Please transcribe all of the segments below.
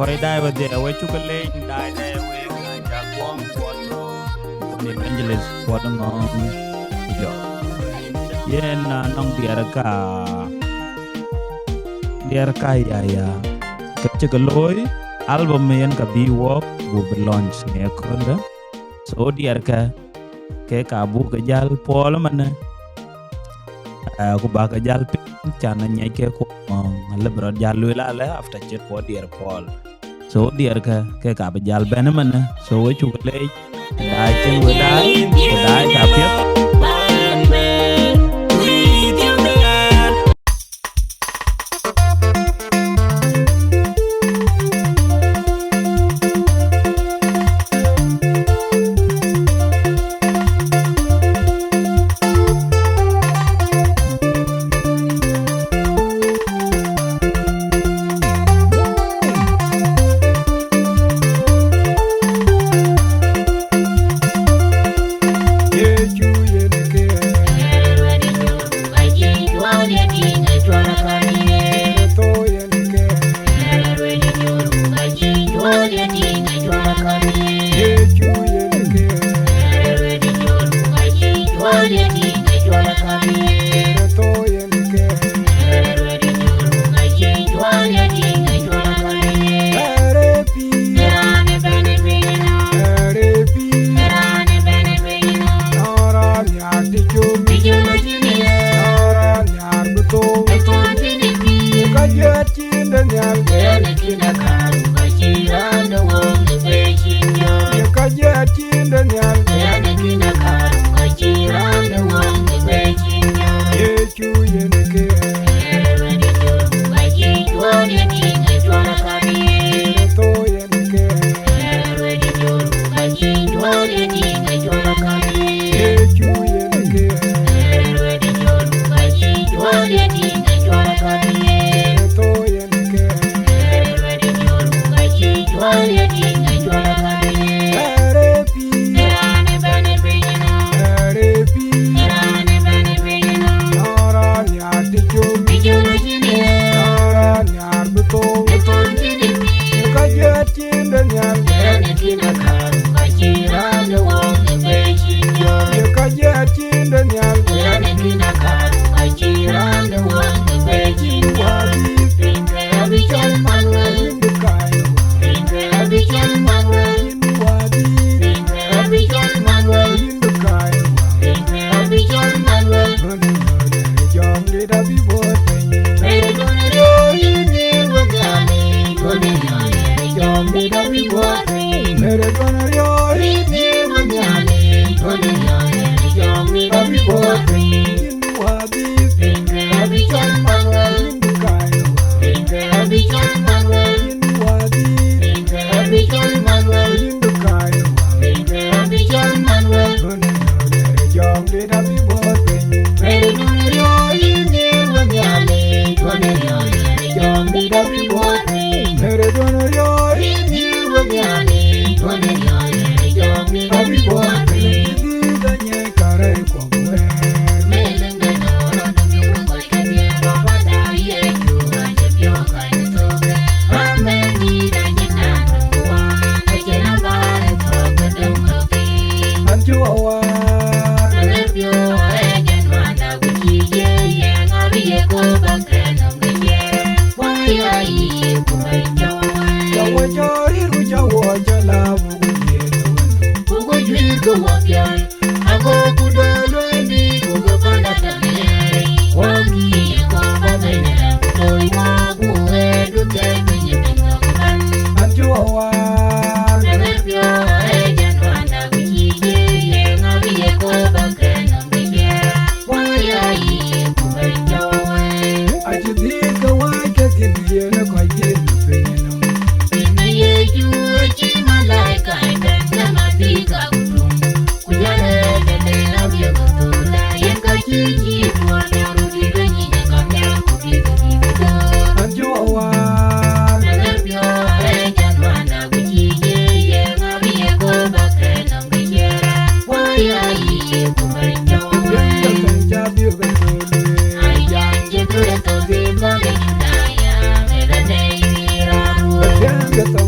koi dai wa de we chukale dai dai we ja kwong photo ni Angeles photo ngong yo yen na nong diar ka ya ka chukaloy album yen ka bi wok bu launch ne konda so diar ka ke ka bu ka jal polo man ku ba ka jal pin chana nyai ke ko le bro jal la la after chet po diar pol so diar ka ke ka ba jal ben man so we chu le dai chen we dai ka pet Get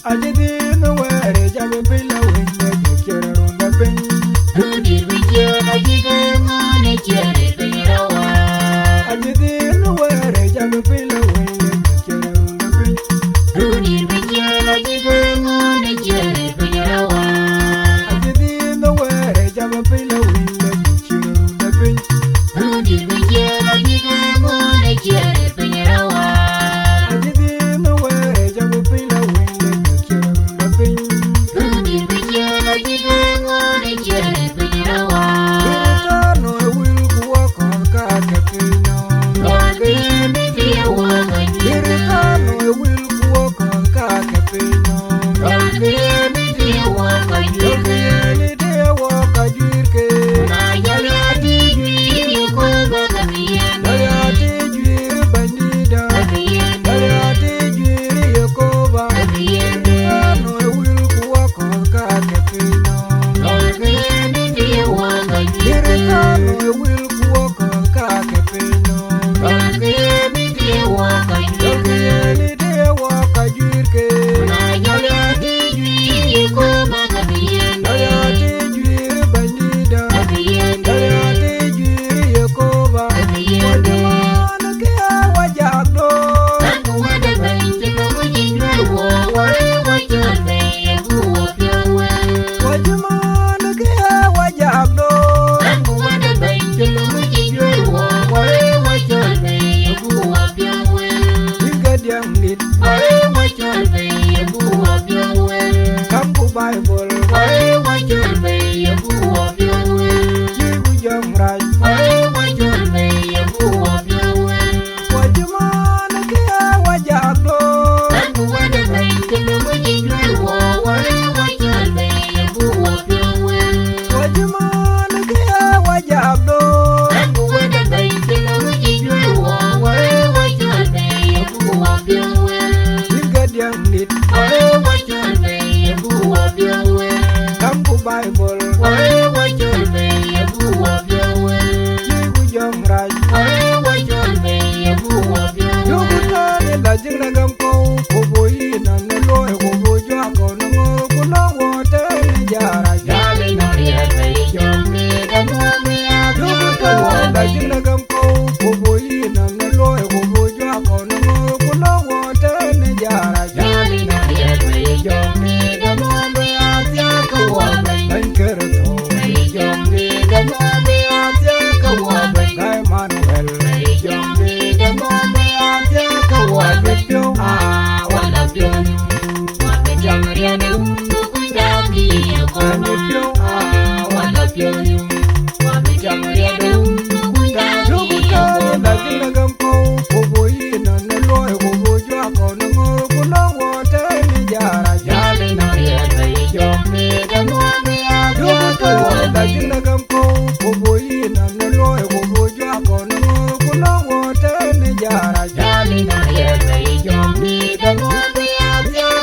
Ajidi no where jabe pila wenge kira ronda pen. Rudi Vijay Ajige Mone Chere Pirawa. Ajidi no where jabe pila wenge kira ronda pen. Rudi Vijay Ajige Mone Chere Pirawa. Ajidi no where jabe pila wenge kira ronda pen. Rudi Vijay Ajige Mone Chere Pirawa. Ajidi no where jabe pila wenge kira ronda pen. Rudi Vijay Ajige Mone Chere Pirawa. No will walk on Kakapino. Rodi Vijay Wakayu. No will walk on Kakapino. Rodi Vijay Wakayu. Really dear walk a jirke. Nayali Adigi Yukoba Kamiyan. Ayati jiri bandida. Kamiyan. Ayati jiri yakoba. Kamiyan. No will walk on Kakapino. Rodi Vijay Wakayu. No will walk on Kakapino. Rodi Vijay Wakayu. Really dear walk a jirke. Nayali Adigi Yukoba Kamiyan. Ayati jiri bandida. Kamiyan. Ayati jiri yakoba. Kamiyan. Wadimana kia wajagdo. Nakuwada baiki kumujijwe wawari wajolbe yabuwa pyawe. Wajimana kia wajagdo. Nakuwada baiki kumujijwe wawari wajolbe yabuwa pyawe. Igadiamnit. Wari wajolbe yabuwa pyawe. Kamku Bible. Wari wajolbe yabuwa pyawe. Jigu jamraj. Wari wajolbe yabuwa pyawe. Wajimana kia wajagdo. Nakuwada baiki kumujijwe wawari wajolbe yabuwa pyawe. Wajimana kia wajagdo. Nakuwada baiki kumujijwe wawari wajolbe yabuwa pyawe. Igadiamnit. Wari wajolbe yabuwa pyawe. Kamku Bible. Wari wajolbe yabuwa pyawe. Jigu jamraj. Wari wajolbe yabuwa pyawe. Yugutani lajina gamko. Kuboyi na neloe kubojo akono. Kula wote ni jara. Jali noriya bayi jombe damomi Yugutani lajina gamko. Kuboyi na neloe kubojo akono. Kula wote ni jara. Jali noriya bayi jombe damomi atyakawabai. Ankerto. Bayi jombe damomi atyakawabai. Emmanuel. Bayi jombe damomi atyakawabai. Ah, wala pyonu. Wape jamriya na undu kunjaki yakoba. Ah, wala pyonu. Wape jamriya na undu kunjaki Yugutani yakoba. lajina gamko. Kuboyi na neloe kubojo akono. Kula wote ni jara. Jali noriya bayi jombe damomi Yugutani atyakawabai. lajina gamko. Kuboyi na neloe kubojo akono. Kula wote ni jara. Jali noriya bayi jombe damomi atyakawabai.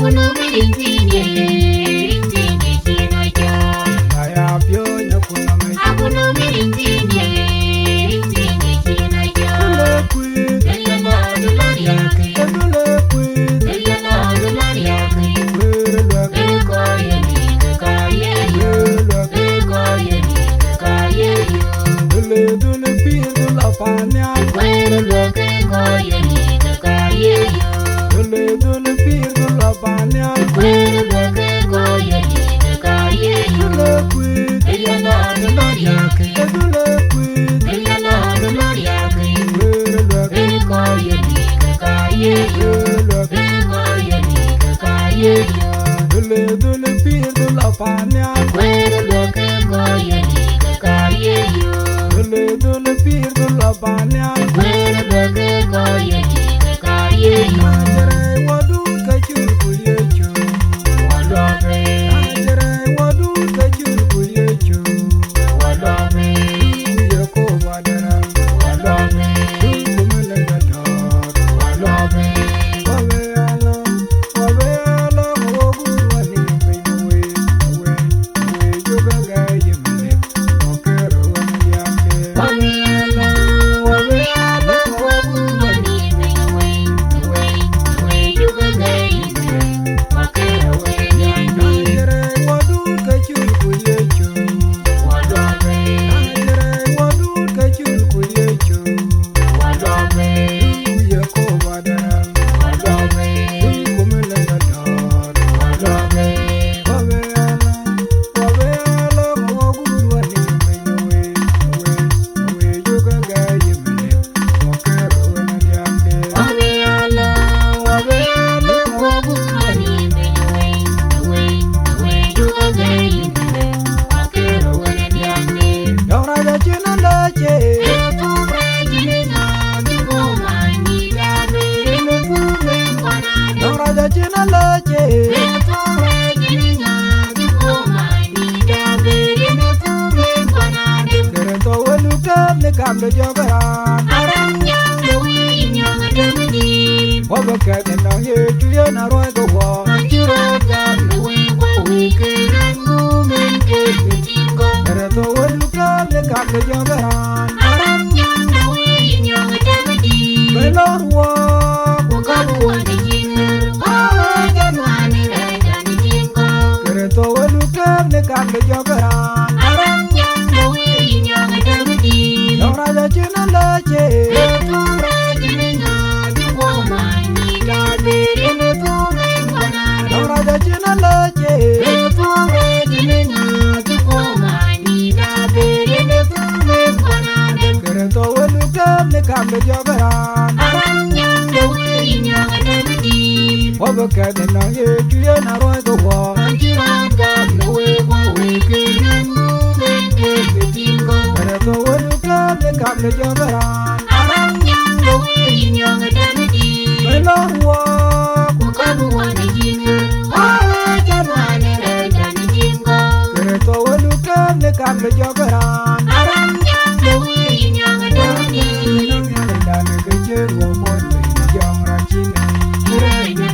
Abuno mirintinye chinocho. Aya pyo nyakuna me. Abuno mirintinye chinocho. Dule kwi. Dayana dulariake. Dule kwi. Dayana dulariake. Were lwake. Eko yeni kakayeyo. Eko yeni kakayeyo. Dule dule pi dula panya. Were lwake eko yeni kakayeyo. Dule dule pi dula panya. Were lwake eko yeni kakayeyo. Dule kwi. Dayana dulariake. Dule kwi. Dayana dulariake. Were lwake. Eko yeni kakayeyo. Eko yeni kakayeyo. Dule dule pi dula panya. Were lwake eko yeni kakayeyo. Dule dule pi dula panya. Were lwake eko yeni kakayeyo. Ajere wadu kachur kuyecho. Walome, Ajere wadu kachur kuyecho. walome, Yeko wadara. walome, Kumelenga dor. walome. Wabe alo wogu wani penywe. We jogaga yemle. Okero wani yamle. Wabiala, wabiala, wabubani, wewe, yugagaime, wakera weyande, Ajere wadu kachur kuyecho. walome, Ajere wadu kachur kuyecho. walome, Yeko wadara. walome, Kumelenga dor. walome. Wabealo wogu wani penywe. We jogaga yemle. Okero wani yamle. Wabiala, wabiala, wabubani, wewe, yugagaime, wakera weyande. Doraja china leche. Doraja china leche. Kereto weluke ne kambe jogaran. Wabaka ne na ye tuye na roi go wa. Kereto weluke ne kambe jogaran. Belor wa. Kereto weluke ne kambe jogaran. Doraja china leche. Doraja china leche. Kereto weluke ne kambe jogaran. Wabaka ne na ye tuye na roi go wa. Kereto weluke ne kambe jogaran. Belor wa. Kereto weluke ne kambe jogaran. Dane kecher wo mon pe jong rachine.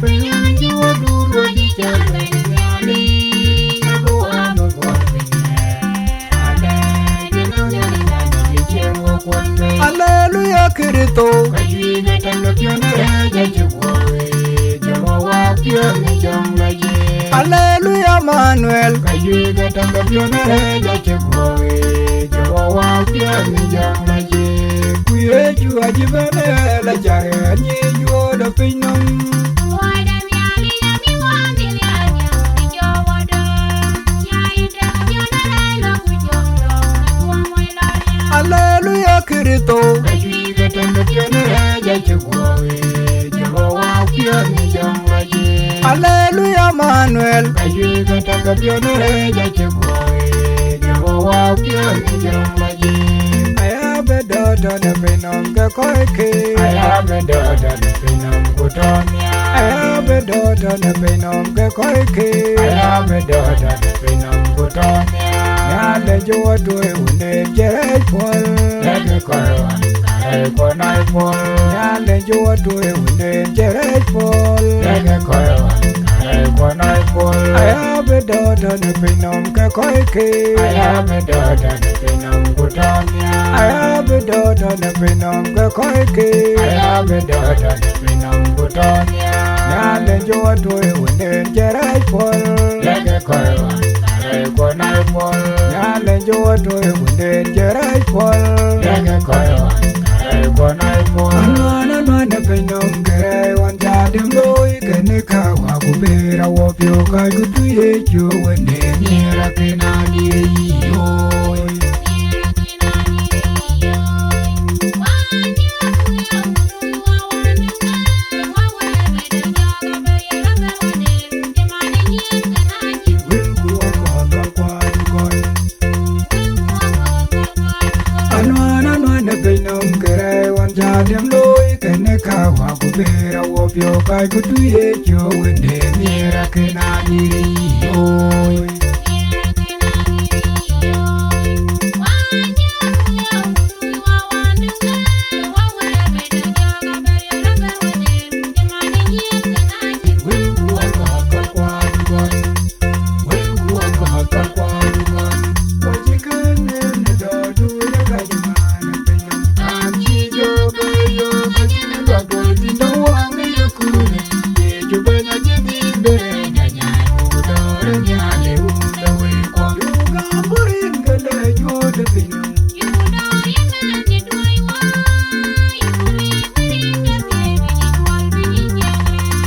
Hallelujah Kirito. Hallelujah Manuel. Kuyeju ajibane la jare nyi yoda pinyam. Hallelujah Kirito. Hallelujah Manuel. I have a daughter na pinom ke koike. I have a daughter na pinom kutonia. I have a daughter na pinom ke koike. I have a daughter na pinom kutonia. Nyale jo tuwe unde jere pol. Nyale korwan kare konai pol. Nyale jo tuwe unde jere pol. Nyale korwan kare daughter na pinam ke koike. I have a daughter na pinam kutomia. I have a daughter na pinam ke koike. I have a daughter na pinam kutomia. Nyale jo toy wende jerai pol. Lege koiwa kare konai pol. Nyale jo toy wende jerai pol. Lege koiwa kare konai pol. Anwana na pinam ke wan jadim loy kene ka wa kubera wo pyo ka gutuye jo wende. Nira kinani yoy. Kubera wo pyo ka gutuye jo wende. Nira kinani yoy.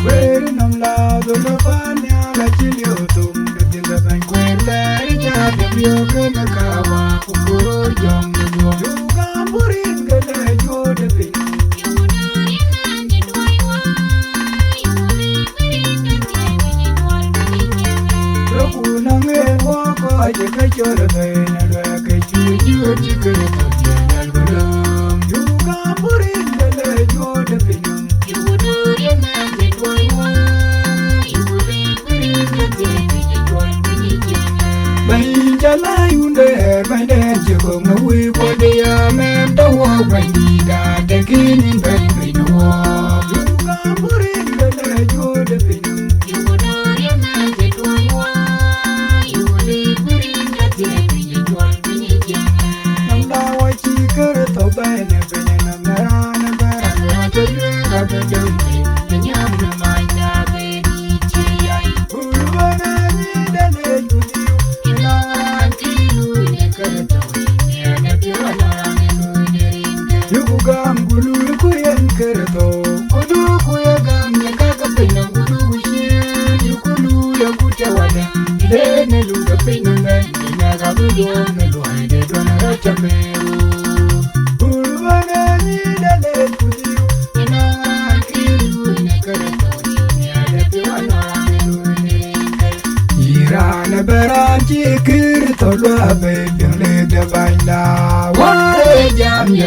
Well, yeah,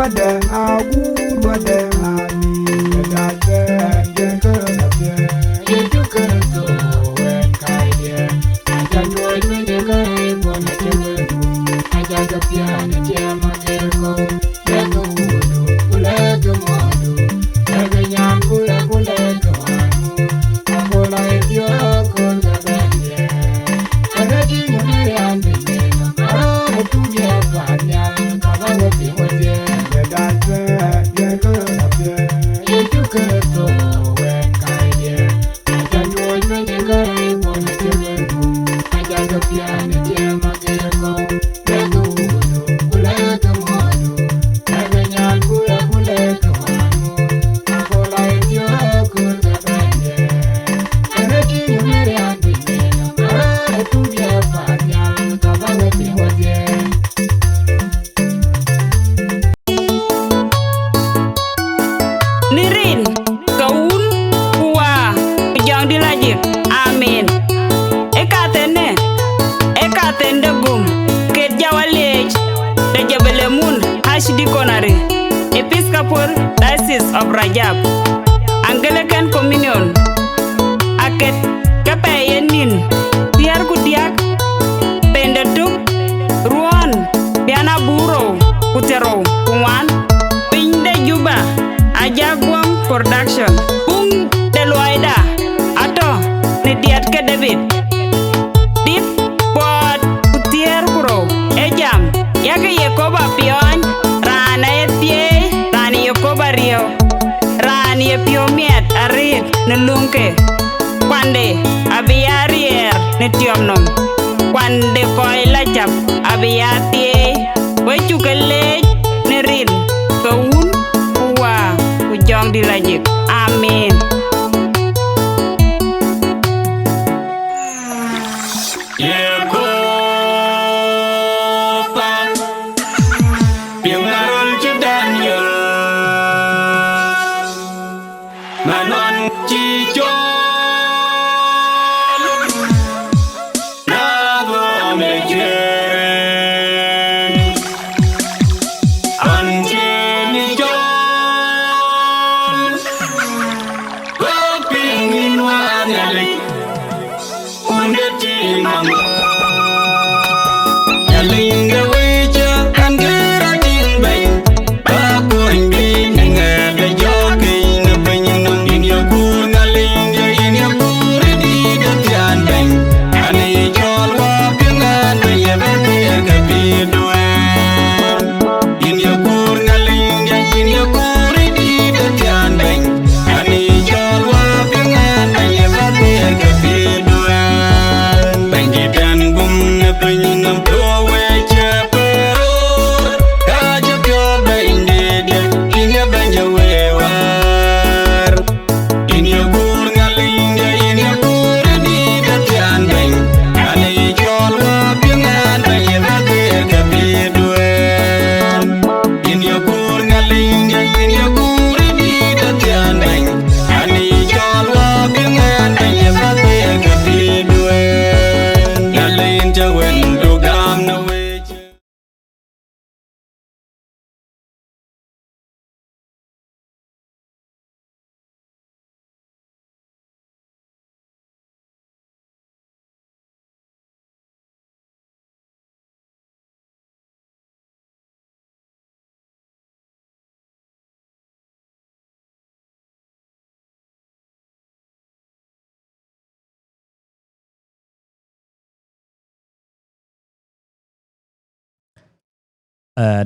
wade agu wade ami dade jeko na pye Yetu kerto wen kaya aja joy mene kaya bona teweru aja gapya na jema kerko yego wudu kule gemodu yego nyam kule kule gemanu akola etio kol gabanye anati nyamere ande neno ara tuye fanya kabawo piwede dade jeko na pye Yetu kerto wen kaya aja joy mene kaya bona teweru aja gapya na jema kerko yego wudu kule gemodu yego nyam kule kule gemanu akola etio kol gabanye anati nyamere ande neno ara tuye fanya kabawo piwede Nirin, kaun, kuwa, pejang dilajik, amin. Ekatende gum, ket jawalej, da jabelemun, Archdiaconry, Episcopal Diocese of Rajab, Anglican Communion, aket kepeyenin, tiar kudiak, pendetuk, ruan, piana buro, kutero, kuwan, pinde juba, Ajaguang Production, Bung Deluaida, Ato, Nidiat ke David, Dit, Pot, Kutier Kuro, Ejam, Yake Yekoba Pion, Rana Epie, Rani Yekoba Rio, Rani Epiomiet, Arit, Nelunke, Kwande, Abiarier, Netiomnom, Kwande Koila Chap, Abiatie, Wechukele, Nerin, Kaun, Kuwa, Kujong Dilajik, amin.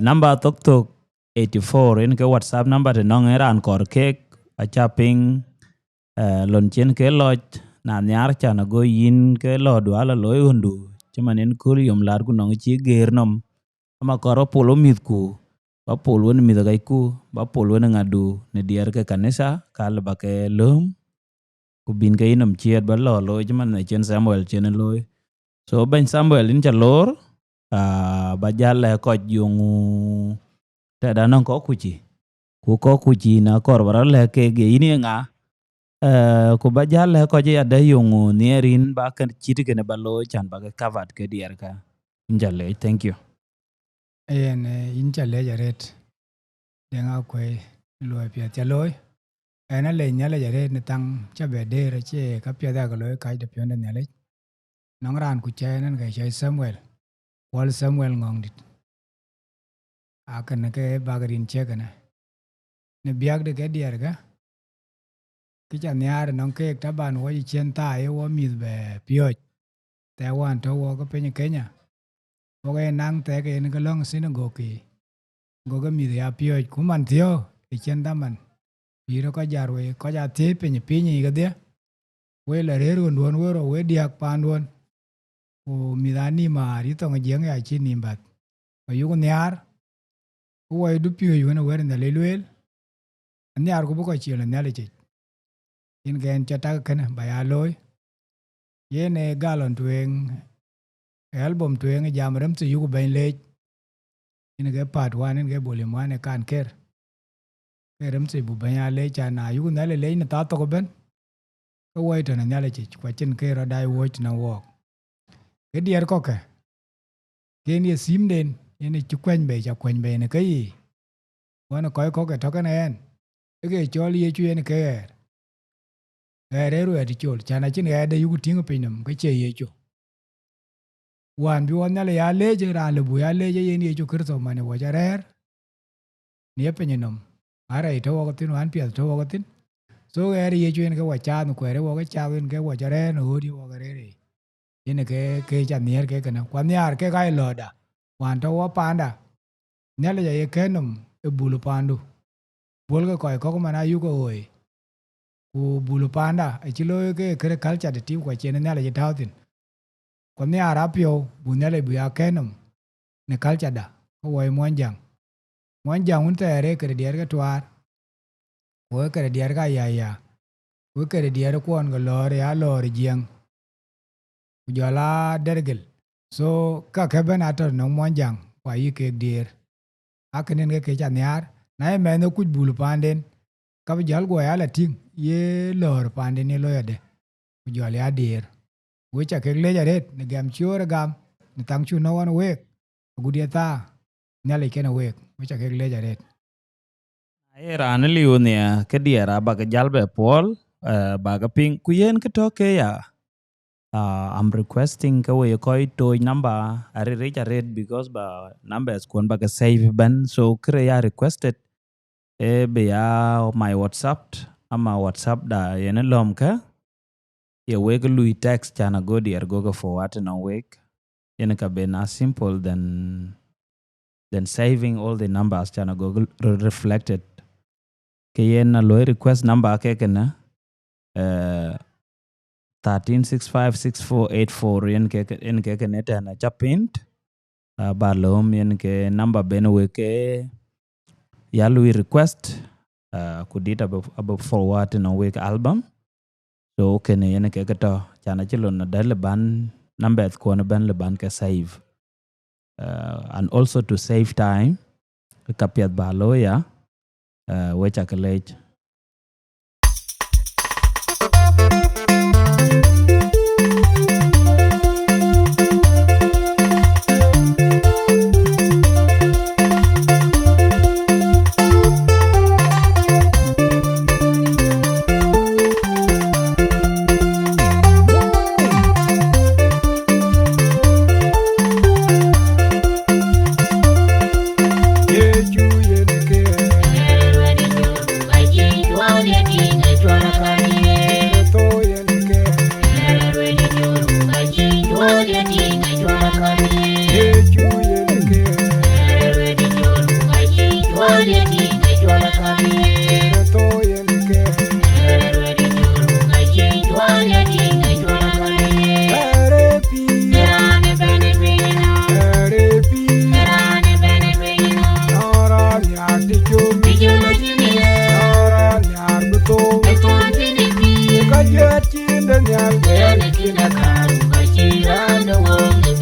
Number tok 84 in ke WhatsApp number te nong eran kor kek acha ping lon chen ke loj na nyar cha na go yin ke lo dwala loy hundu chima nen kul yom lar ku nong chi ger nom ama koro polo mit ku ba polo ne mit ga ku ba polo ne ngadu ne dier ke kanisa kal ba ke lum ku bin ke inom chiet ba lo loy chima ne chen Samuel chen loy so ben Samuel in cha lor ba jal ko yung ta da non ko kuchi ku ko kuchi na kor bara le ke ge ini nga ku ba jal ko je ada yung nerin ba kan chiti ke ne ba lo chan ba ke covered ke dier ka njale thank you en incha le jaret denga kwe loy pia cha loy ena le nya le jare ne tang cha be de ra che ka pia da ga loy kai de pia ne le nong ran ku che nan ga che Samuel wal Samuel ngong dit akan ke bagarin che kana ne biak de ke diar ga ki cha nyar nong ke ta ban wo ji chen ta e wo mi be pio te wan to wo ko pe ni Kenya wo ge nang te ke ne ga long sin go ki go ga mi ya pio ku man tio e chen da man iro ko jarwe ko ja te pe ni ga de we la re ru ndon we ro we diak pan don o mi da ni ma ri to ga jeng ya chi ni bat o yu ko nyar wo du pio yu na we na le lwel nyar ko bu ko chi la na le chi in gen cha ta kana ba ya loy ye ne galon tuen album tuen jam ram tu yu ko ben le in ge part 1 in ge volume 1 kan ker ram tu bu ben ya le cha na yu na le na ta to ko ben ko wai to na le chi kwa chin ke ra dai wo na wo ke dier ko ke ken ye sim den ye chu kwen be cha kwen be ne ke yi wa na ko ke to ka ne en ke chol ye chu ye ke re ru ati chol chana chin ga de yugu tingu pinam ke che ye chu wan bi wan le ya le je ra le bu ya le je ye ni chu kirto mane wo ja rer ni pe ni nom ara ito wo tin wan pi to wo tin so ga ye chu en ke wa cha no kwere wo ga cha en ke wo ja re no di wo ga re ye ke cha nier ke kana kwa niar ke ga lo da wan to wo panda ne le ye ke nom e bulu pandu bol ga ko mana yu ko oi ku bulu panda e chilo ke kre culture de tiu kwa chen na le tautin ko ne arapio bu ne le bu ya kenom ne culture da ko woi monjang un tere kre dier ga twar ko kre dier ga ya ko kre dier ko on ga lor ya lor jeng ku jala dergel so ka ke ben ator no monjang kwa yi ke dier akenen ke cha nyar na me no ku bulu panden ka jal go ya la ting ye lor pande ni lo yade ku jole adir we cha ke le jaret ne gam chura gam ne tang chu no wan we gudia ta ne le ken we cha ke le jaret ai ran li unia ke diera ba ga jalbe pol ba ga ping ku yen ke to ke ya I'm requesting ka we ko to number are re jaret because ba numbers kon ba ga save ban so kre ya requested be ya my WhatsApp ama WhatsApp da yene lom ka ye wega lui text chana go dier go go forward na wake yene ka be na simple than saving all the numbers chana go reflected ke yena loy request number ke kana 13656484 yen ke neta na chapint ba lom yen ke number ben we ke ya lui request kudita above forward in a week album so kene yene ke to chana chilo na dale ban number ko na ban le ban ke save and also to save time kapiat ba loya we cha college Kina karu bachira no wong the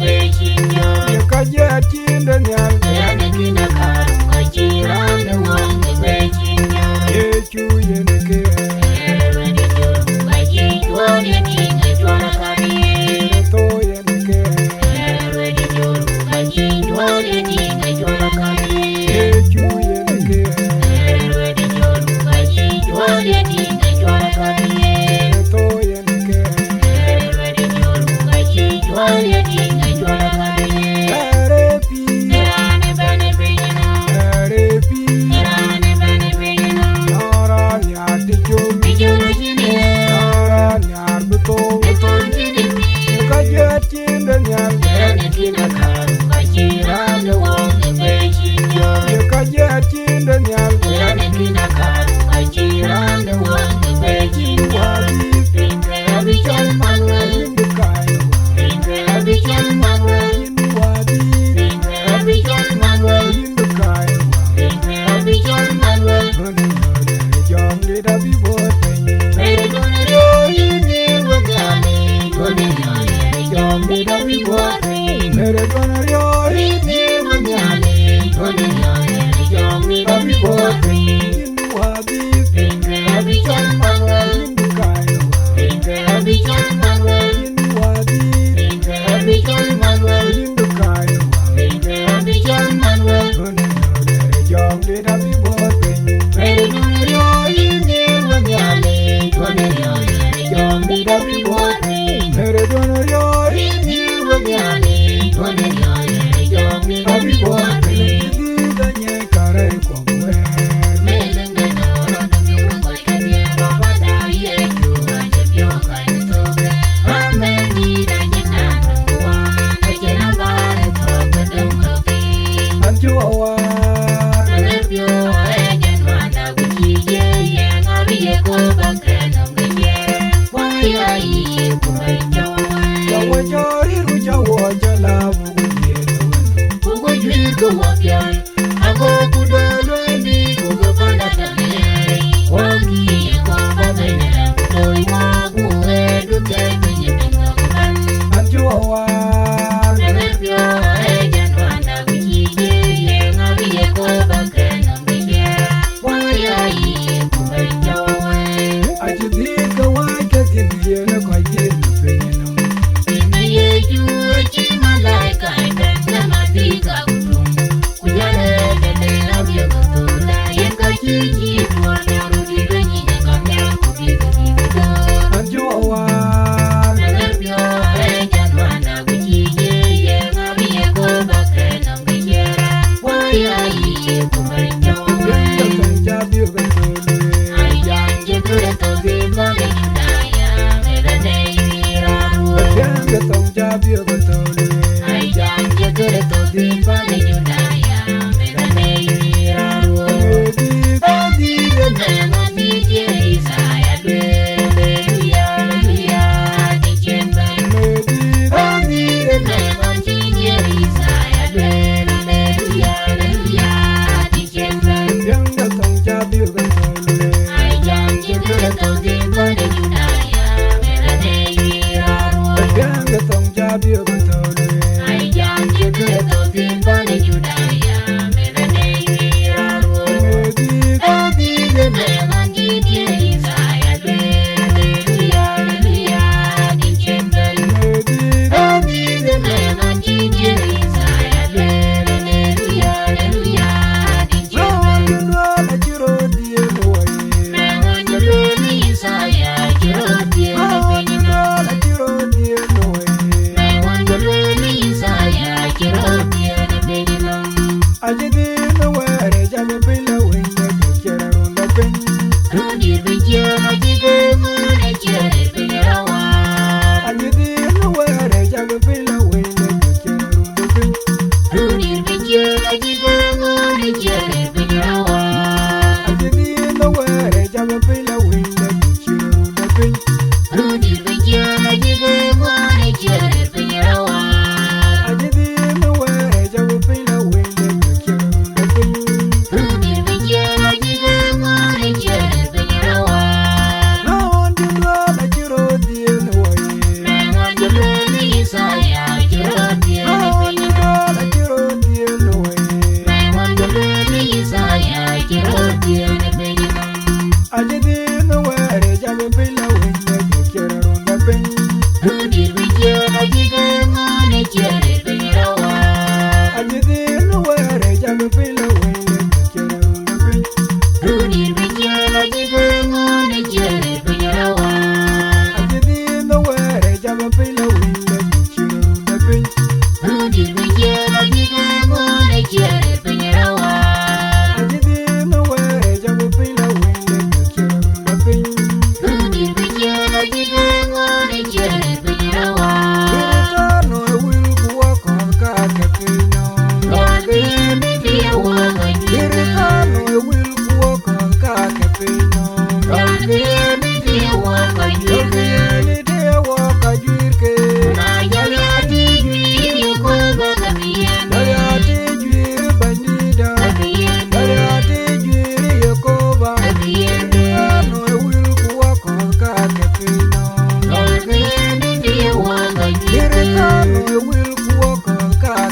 will walk a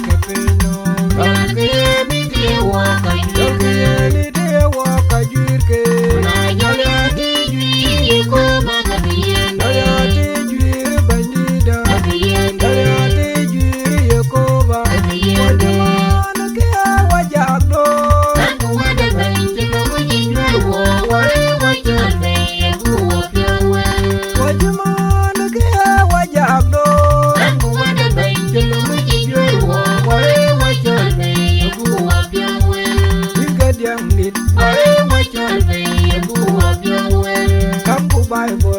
capino. Any day walk a jurke. Bandida. Yakoba. Wajagdo. Bible,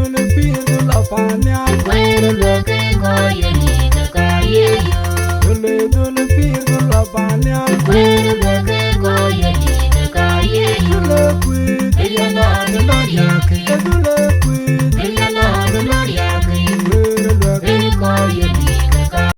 du le pir du la panya